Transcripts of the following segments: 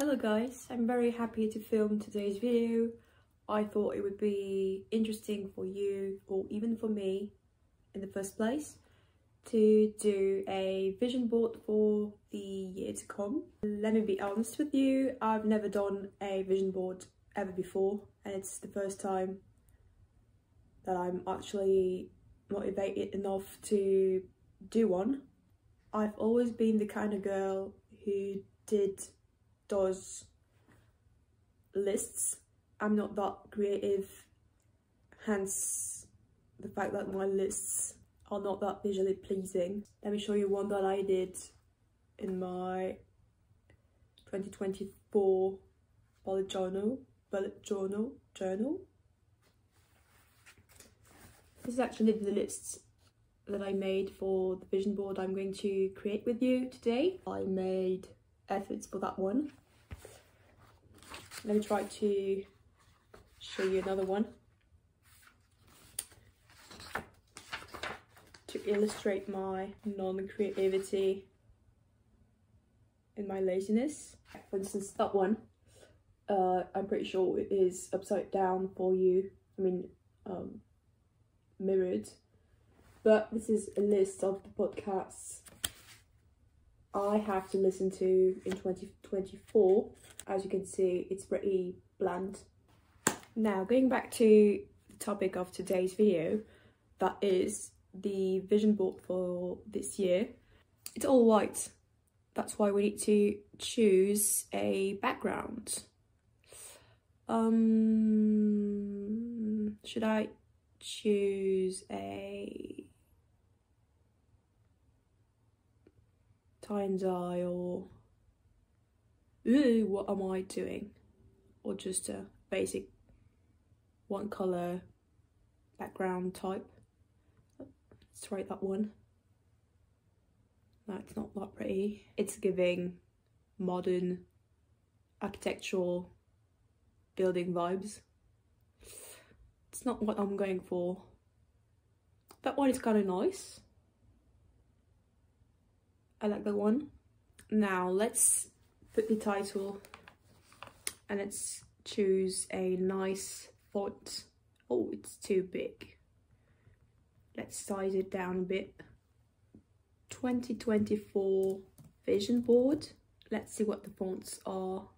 Hello guys, I'm very happy to film today's video. I thought it would be interesting for you, or even for me in the first place, to do a vision board for the year to come. Let me be honest with you, I've never done a vision board ever before, and it's the first time that I'm actually motivated enough to do one. I've always been the kind of girl who does lists. I'm not that creative, hence the fact that my lists are not that visually pleasing. Let me show you one that I did in my 2024 bullet journal. This is actually the lists that I made for the vision board I'm going to create with you today. I made efforts for that one. Let me try to show you another one to illustrate my non-creativity and my laziness. For instance, that one, I'm pretty sure it is upside down for you, mirrored, but this is a list of the podcasts I have to listen to in 2024. As you can see, it's pretty bland. Now, going back to the topic of today's video, that is the vision board for this year. It's all white. That's why we need to choose a background. Should I choose a tie-and-dye, or what am I doing? Or just a basic one colour background type? Let's try that one. That's not that pretty. It's giving modern architectural building vibes. It's not what I'm going for. That one is kind of nice. I like that one. Now let's put the title and let's choose a nice font. Oh, it's too big. Let's size it down a bit. 2024 vision board. Let's see what the fonts are.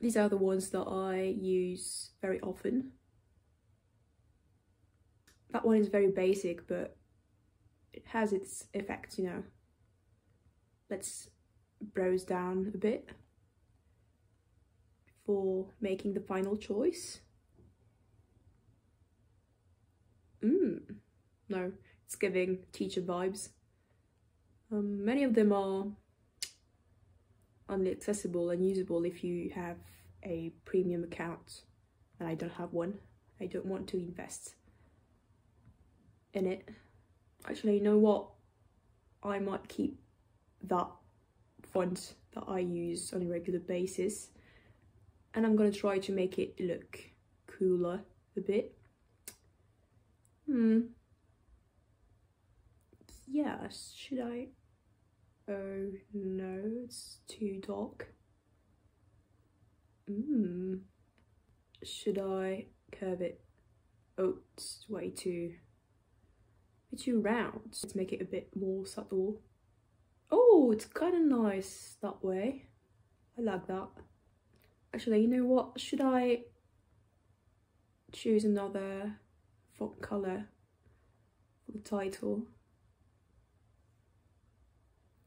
These are the ones that I use very often. That one is very basic, but it has its effects, you know. Let's browse down a bit before making the final choice. No, it's giving teacher vibes. Many of them are only accessible and usable if you have a premium account, and I don't have one. I don't want to invest in it. Actually, you know what? I might keep that font that I use on a regular basis, and I'm gonna try to make it look cooler a bit. Yeah, should I? Oh no, it's too dark. Should I curve it? Oh, it's way too round. Let's make it a bit more subtle. Oh, it's kind of nice that way. I like that. Actually, you know what? Should I choose another font color for the title?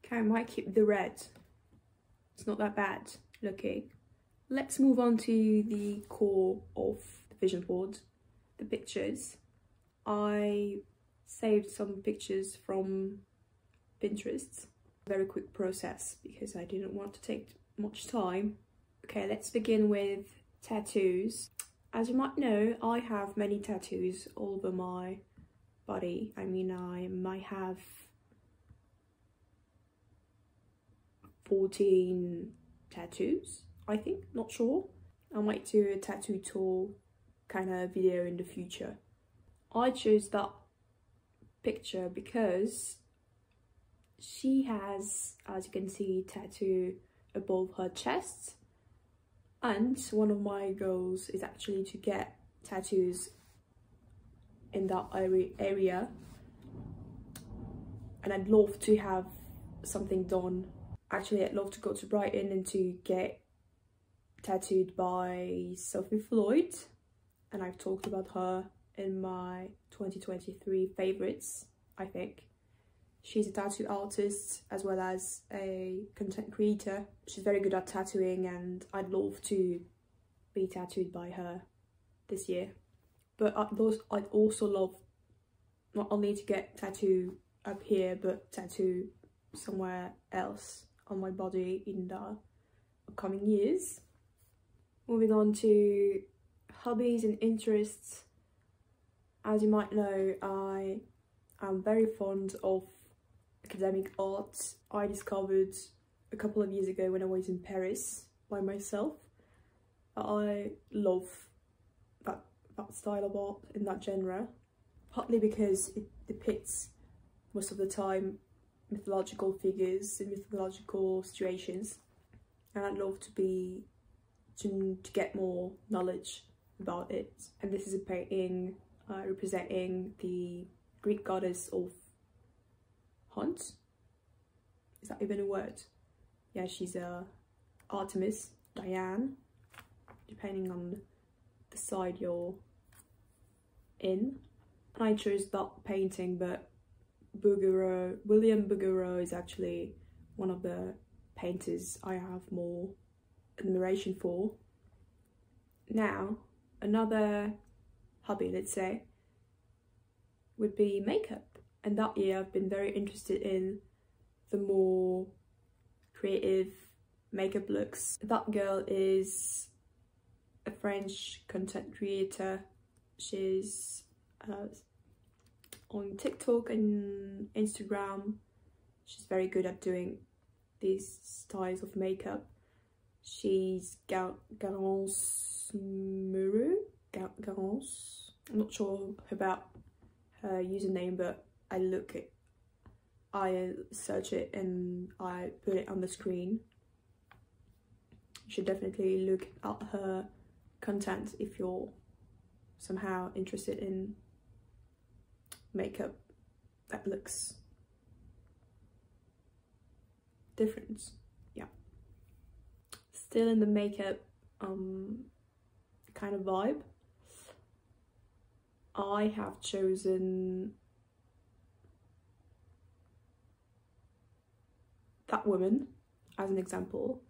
Okay, I might keep the red. It's not that bad looking. Let's move on to the core of the vision board, the pictures. I saved some pictures from Pinterest. Very quick process because I didn't want to take much time. Okay, let's begin with tattoos. As you might know, I have many tattoos all over my body. I might have 14 tattoos, I think, not sure. I might do a tattoo tour kind of video in the future. I chose that picture because she has, as you can see, tattoo above her chest. And one of my goals is actually to get tattoos in that area. And I'd love to have something done. Actually, I'd love to go to Brighton and to get tattooed by Sophie Floyd. And I've talked about her in my 2023 favourites, I think. She's a tattoo artist as well as a content creator. She's very good at tattooing, and I'd love to be tattooed by her this year. But I'd also love not only to get tattoo up here, but tattoo somewhere else on my body in the upcoming years. Moving on to hobbies and interests. As you might know, I am very fond of academic art. I discovered a couple of years ago when I was in Paris by myself. I love that style of art in that genre, partly because it depicts most of the time mythological figures and mythological situations, and I'd love to get more knowledge about it. And this is a painting representing the Greek goddess of hunt. Is that even a word? Yeah, she's Artemis, Diane, depending on the side you're in. And I chose that painting, but William Bouguereau is actually one of the painters I have more admiration for. Now, another hobby, let's say, would be makeup. And that year I've been very interested in the more creative makeup looks. That girl is a French content creator. She's on TikTok and Instagram. She's very good at doing these styles of makeup. She's Garance Muru. Garance. I'm not sure about her username, but I search it and I put it on the screen. You should definitely look at her content if you're somehow interested in makeup that looks different. Yeah, still in the makeup kind of vibe, I have chosen that woman as an example.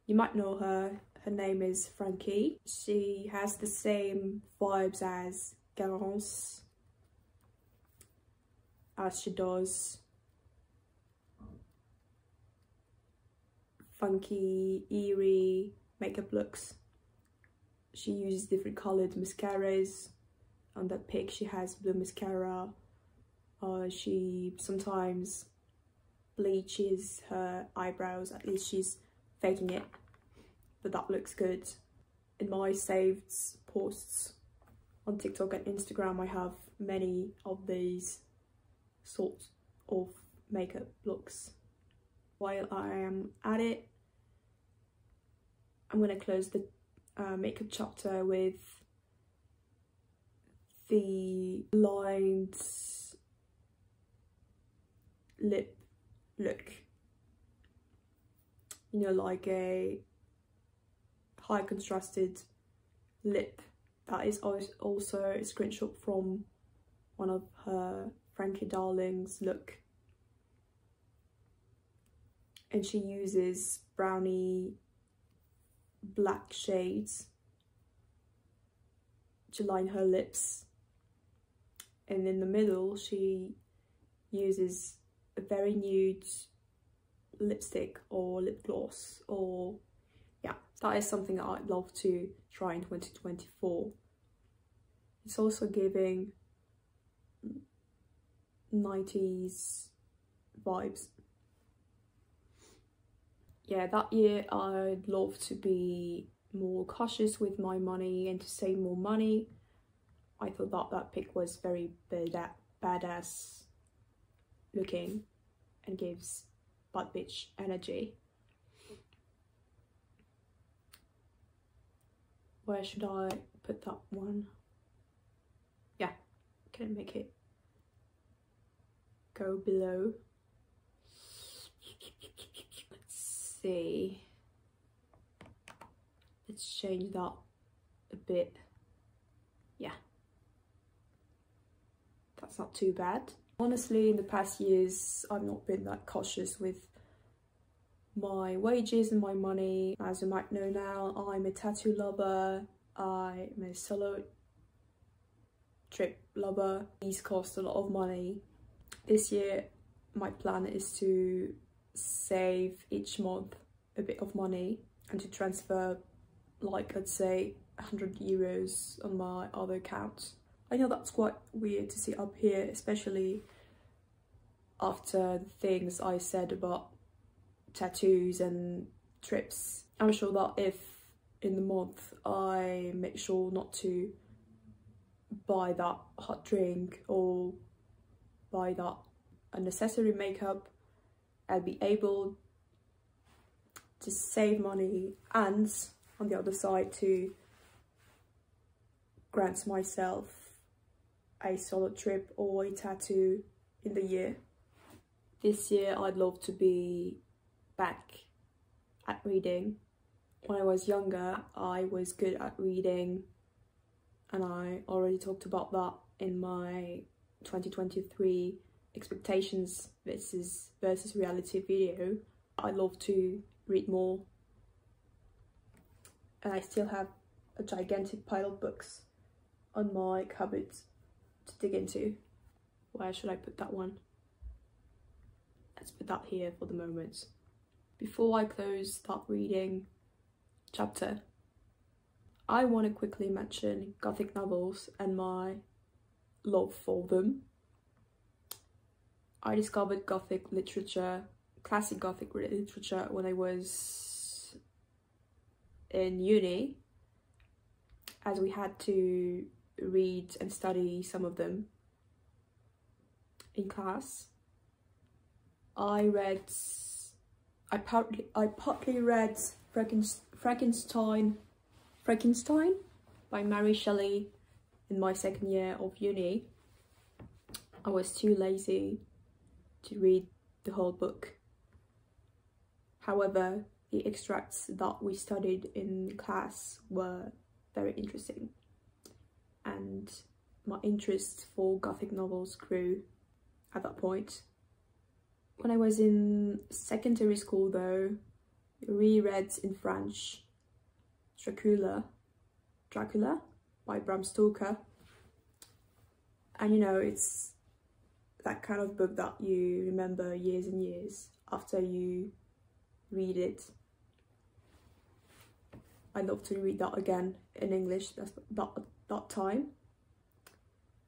You might know her. Her name is Frankie. She has the same vibes as Garance, as she does funky, eerie makeup looks. She uses different coloured mascaras. On that pic she has blue mascara. She sometimes bleaches her eyebrows, at least she's faking it, but that looks good. In my saved posts on TikTok and Instagram, I have many of these sorts of makeup looks. While I am at it, I'm going to close the makeup chapter with the lined lip look. You know, like a high contrasted lip. That is also a screenshot from one of her Frankie Darling's look. And she uses brownie black shades to line her lips. And in the middle, she uses a very nude lipstick or lip gloss, or yeah, that is something that I'd love to try in 2024. It's also giving 90s vibes. Yeah, that year I'd love to be more cautious with my money and to save more money. I thought that pic was very badass looking and gives bad bitch energy. Where should I put that one? Yeah, can I make it go below? Let's see. Let's change that a bit. Yeah, that's not too bad. Honestly, in the past years, I've not been that cautious with my wages and my money. As you might know now, I'm a tattoo lover, I'm a solo trip lover. These cost a lot of money. This year my plan is to save each month a bit of money and to transfer, like, let's say €100 on my other account. I know that's quite weird to see up here, especially after the things I said about tattoos and trips. I'm sure that if in the month I make sure not to buy that hot drink or buy that unnecessary makeup, I'll be able to save money and on the other side to grant myself a solo trip or a tattoo in the year. This year I'd love to be back at reading. When I was younger, I was good at reading, and I already talked about that in my 2023 expectations versus reality video. I love to read more, and I still have a gigantic pile of books on my cupboard to dig into. Where should I put that one? Let's put that here for the moment. Before I close that reading chapter, I want to quickly mention Gothic novels and my love for them. I discovered Gothic literature, classic Gothic literature, when I was in uni, as we had to read and study some of them in class. I partly read Frankenstein by Mary Shelley in my second year of uni. I was too lazy to read the whole book. However, the extracts that we studied in class were very interesting, and my interest for Gothic novels grew at that point. When I was in secondary school though, I reread in French Dracula by Bram Stoker, and you know, it's that kind of book that you remember years and years after you read it. I'd love to read that again in English that time.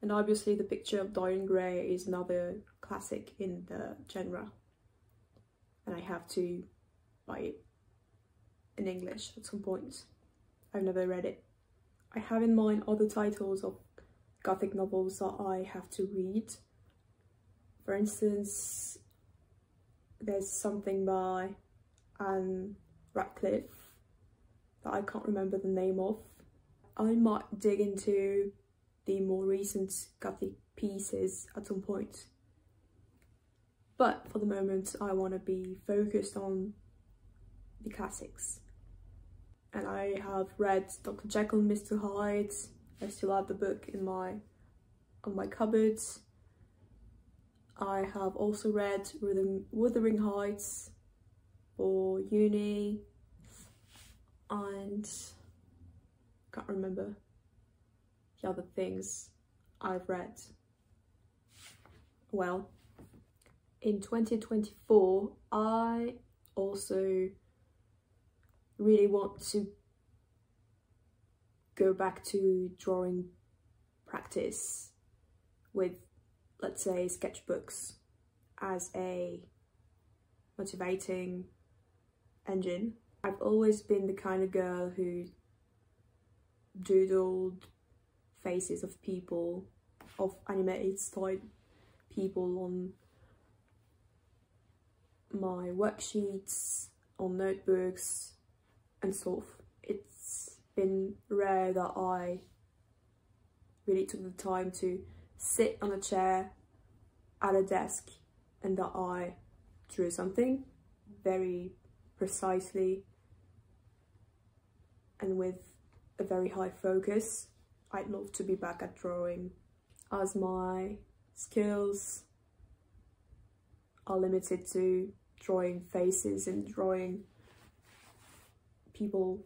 And obviously The Picture of Dorian Gray is another classic in the genre, and I have to buy it in English at some point. I've never read it. I have in mind other titles of Gothic novels that I have to read. For instance, there's something by Anne Radcliffe that I can't remember the name of. I might dig into the more recent Gothic pieces at some point, but for the moment I want to be focused on the classics. And I have read Dr. Jekyll and Mr. Hyde. I still have the book on my cupboards. I have also read Wuthering Heights for uni, and can't remember the other things I've read. Well, in 2024, I also really want to go back to drawing practice with, let's say, sketchbooks as a motivating engine. I've always been the kind of girl who doodled faces of people, of animated style people on my worksheets, on notebooks and stuff. It's been rare that I really took the time to sit on a chair at a desk and that I drew something very precisely and with a very high focus. I'd love to be back at drawing, as my skills are limited to drawing faces and drawing people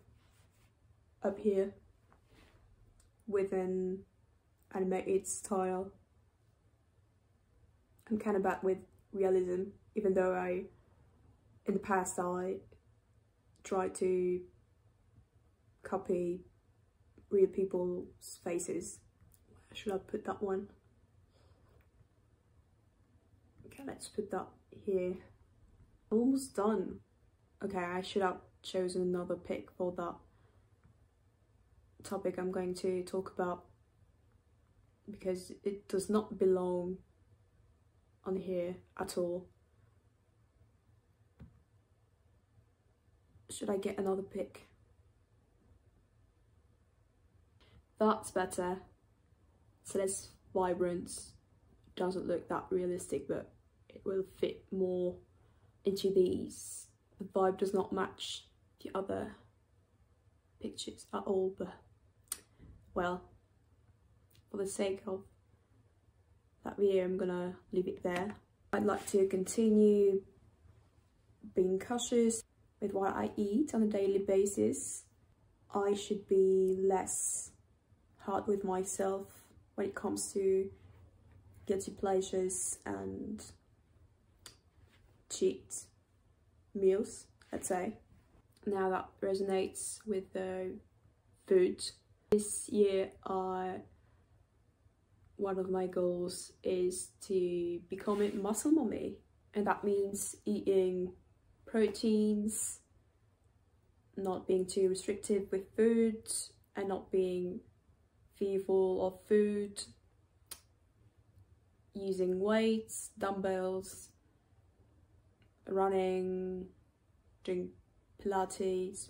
up here with an animated style. I'm kind of bad with realism, even though in the past I tried to copy real people's faces. Where should I put that one? Okay, let's put that here. Almost done. Okay, I should have chosen another pic for that topic I'm going to talk about, because it does not belong on here at all. Should I get another pic? That's better. It's less vibrant, doesn't look that realistic, but it will fit more into these. The vibe does not match the other pictures at all, but well, for the sake of that video, I'm gonna leave it there. I'd like to continue being cautious with what I eat on a daily basis. I should be less hard with myself when it comes to guilty pleasures and cheat meals, let's say. Now that resonates with the food. This year, one of my goals is to become a muscle mommy, and that means eating proteins, not being too restrictive with food, and not being fearful of food, using weights, dumbbells, running, doing Pilates.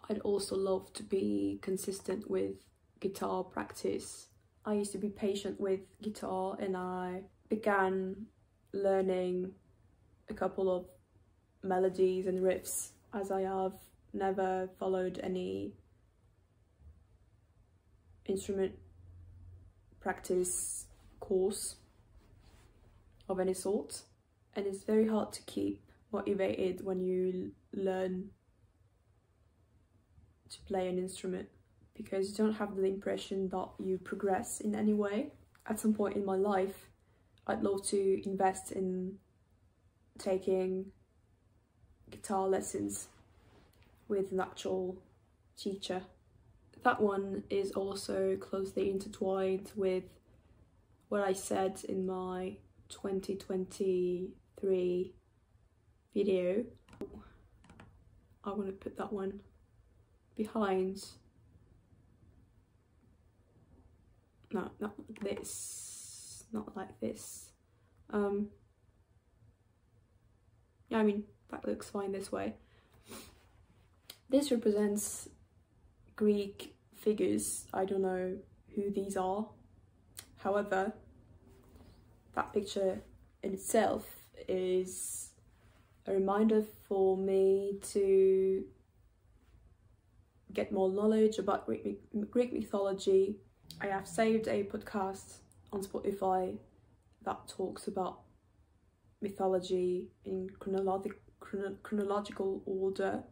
I'd also love to be consistent with guitar practice. I used to be patient with guitar, and I began learning a couple of melodies and riffs, as I have never followed any instrument practice course of any sort. And it's very hard to keep motivated when you learn to play an instrument, because you don't have the impression that you progress in any way. At some point in my life, I'd love to invest in taking guitar lessons with an actual teacher. That one is also closely intertwined with what I said in my 2023 video. I want to put that one behind. No, not like this. Not like this. Yeah, I mean, that looks fine this way. This represents Greek figures. I don't know who these are. However, that picture in itself is a reminder for me to get more knowledge about Greek mythology. I have saved a podcast on Spotify that talks about mythology in chronological order.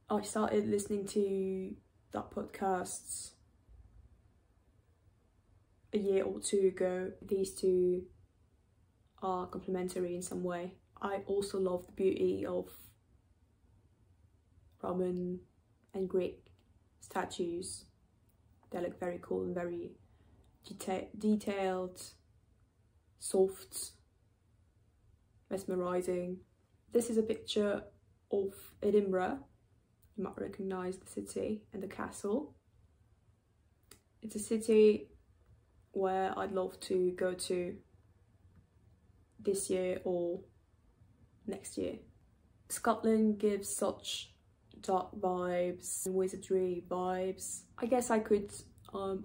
I started listening to that podcast a year or two ago. These two are complementary in some way. I also love the beauty of Roman and Greek statues. They look very cool and very detailed, soft, mesmerizing. This is a picture of Edinburgh. You might recognize the city and the castle. It's a city where I'd love to go to this year or next year. Scotland gives such dark vibes and wizardry vibes. I guess I could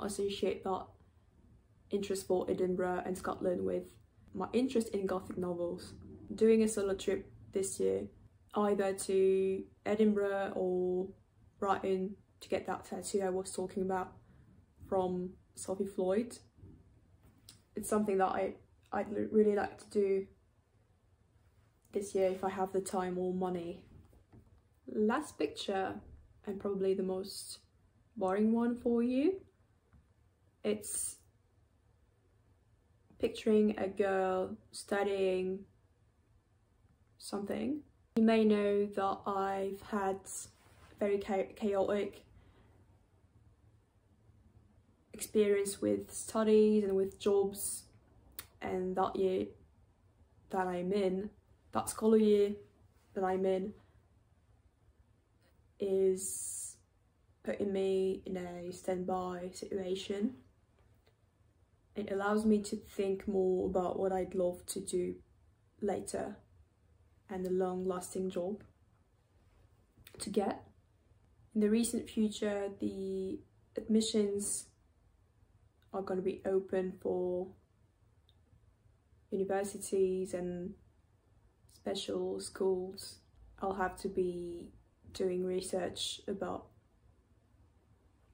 associate that interest for Edinburgh and Scotland with my interest in Gothic novels. Doing a solo trip this year, either to Edinburgh or Brighton to get that tattoo I was talking about from Sophie Floyd. It's something that I'd really like to do this year if I have the time or money. Last picture, and probably the most boring one for you. It's picturing a girl studying something. You may know that I've had a very chaotic experience with studies and with jobs, and that year that I'm in, that scholar year that I'm in, is putting me in a standby situation. It allows me to think more about what I'd love to do later and a long-lasting job to get. In the recent future, the admissions are going to be open for universities and special schools. I'll have to be doing research about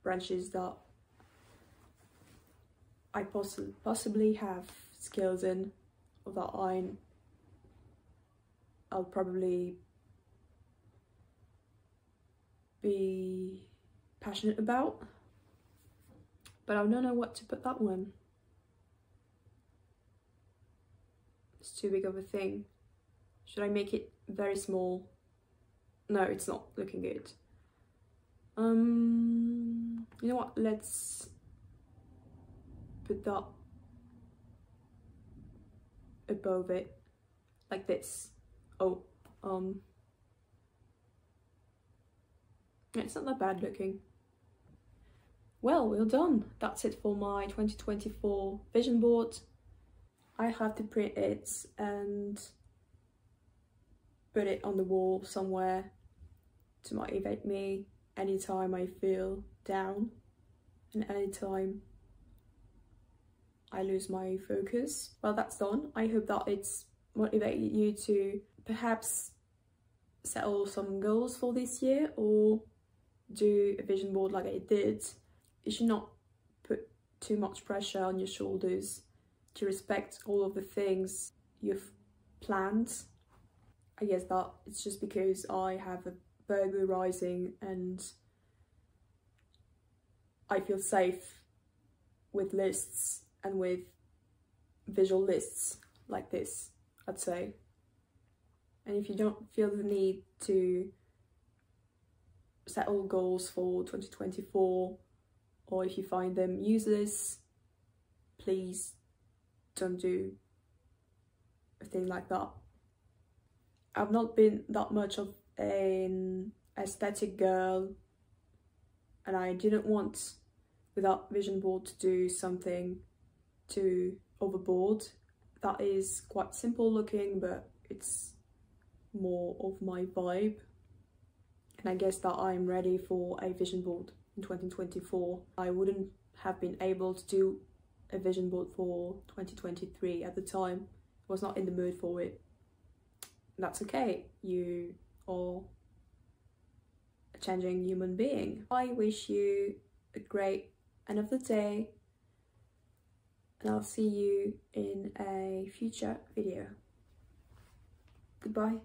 branches that I possibly have skills in, or that I'll probably be passionate about, but I don't know what to put that one. It's too big of a thing. Should I make it very small? No, it's not looking good. You know what? Let's put that above it, like this. Oh, it's not that bad looking. Well, we're done. That's it for my 2024 vision board. I have to print it and put it on the wall somewhere to motivate me anytime I feel down and anytime I lose my focus. Well, that's done. I hope that it's motivated you to perhaps settle some goals for this year or do a vision board like I did. You should not put too much pressure on your shoulders to respect all of the things you've planned. I guess that it's just because I have a burglar rising and I feel safe with lists and with visual lists like this, I'd say. And if you don't feel the need to settle goals for 2024, or if you find them useless, please don't do a thing like that. I've not been that much of an aesthetic girl, and I didn't want, without vision board, to do something too overboard. That is quite simple looking, but it's more of my vibe, and I guess that I'm ready for a vision board in 2024. I wouldn't have been able to do a vision board for 2023 at the time. I was not in the mood for it. That's okay. You are a changing human being. I wish you a great end of the day, and I'll see you in a future video. Goodbye.